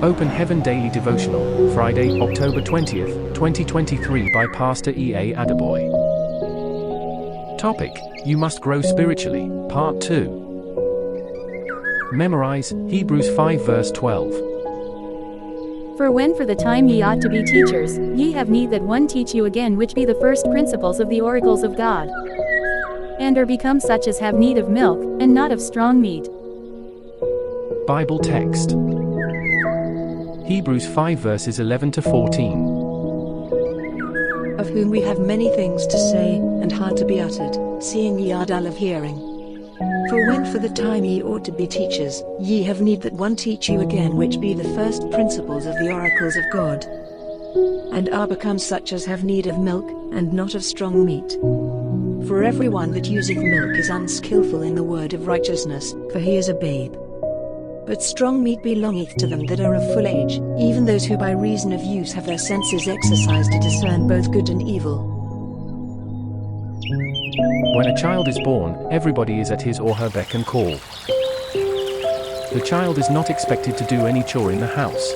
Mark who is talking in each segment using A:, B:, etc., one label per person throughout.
A: Open Heaven Daily Devotional, Friday, October 20th, 2023 by Pastor E.A Adeboye. Topic: You Must Grow Spiritually, Part 2. Memorize, Hebrews 5 verse 12.
B: For when for the time ye ought to be teachers, ye have need that one teach you again which be the first principles of the oracles of God, and are become such as have need of milk, and not of strong meat.
A: Bible text: Hebrews 5 verses 11 to 14.
C: Of whom we have many things to say, and hard to be uttered, seeing ye are dull of hearing. For when for the time ye ought to be teachers, ye have need that one teach you again which be the first principles of the oracles of God, and are become such as have need of milk, and not of strong meat. For every one that useth milk is unskillful in the word of righteousness, for he is a babe. But strong meat belongeth to them that are of full age, even those who by reason of use have their senses exercised to discern both good and evil.
A: When a child is born, everybody is at his or her beck and call. The child is not expected to do any chore in the house.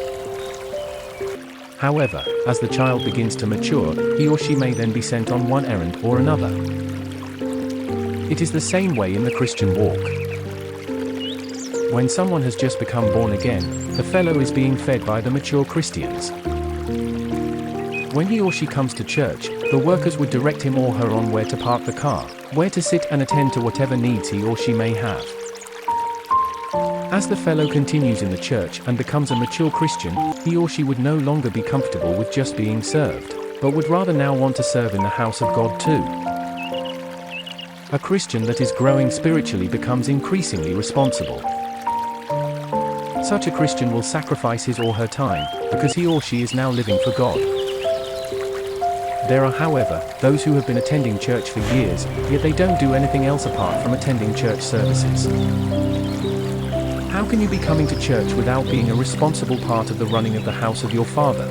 A: However, as the child begins to mature, he or she may then be sent on one errand or another. It is the same way in the Christian walk. When someone has just become born again, the fellow is being fed by the mature Christians. When he or she comes to church, the workers would direct him or her on where to park the car, where to sit and attend to whatever needs he or she may have. As the fellow continues in the church and becomes a mature Christian, he or she would no longer be comfortable with just being served, but would rather now want to serve in the house of God too. A Christian that is growing spiritually becomes increasingly responsible. Such a Christian will sacrifice his or her time, because he or she is now living for God. There are, however, those who have been attending church for years, yet they don't do anything else apart from attending church services. How can you be coming to church without being a responsible part of the running of the house of your Father?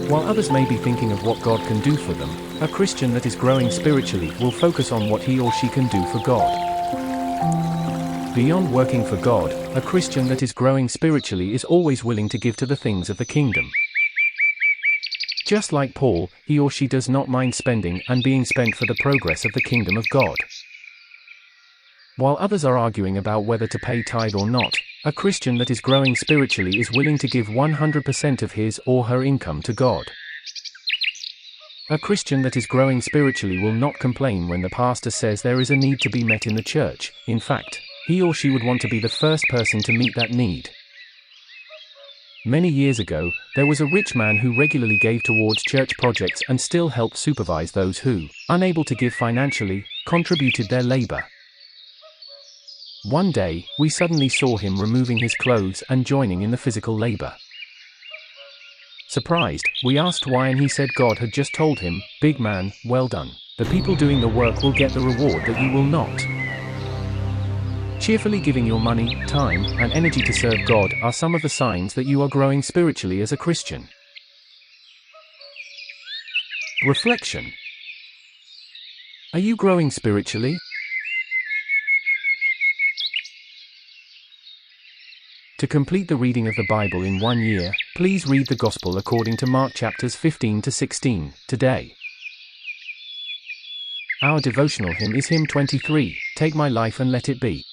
A: While others may be thinking of what God can do for them, a Christian that is growing spiritually will focus on what he or she can do for God. Beyond working for God, a Christian that is growing spiritually is always willing to give to the things of the kingdom. Just like Paul, he or she does not mind spending and being spent for the progress of the kingdom of God. While others are arguing about whether to pay tithe or not, a Christian that is growing spiritually is willing to give 100% of his or her income to God. A Christian that is growing spiritually will not complain when the pastor says there is a need to be met in the church. In fact, he or she would want to be the first person to meet that need. Many years ago, there was a rich man who regularly gave towards church projects and still helped supervise those who, unable to give financially, contributed their labor. One day, we suddenly saw him removing his clothes and joining in the physical labor. Surprised, we asked why, and he said God had just told him, "Big man, well done. The people doing the work will get the reward that you will not." Cheerfully giving your money, time, and energy to serve God are some of the signs that you are growing spiritually as a Christian. Reflection: Are you growing spiritually? To complete the reading of the Bible in 1 year, please read the Gospel according to Mark chapters 15 to 16, today. Our devotional hymn is hymn 23, "Take My Life and Let It Be."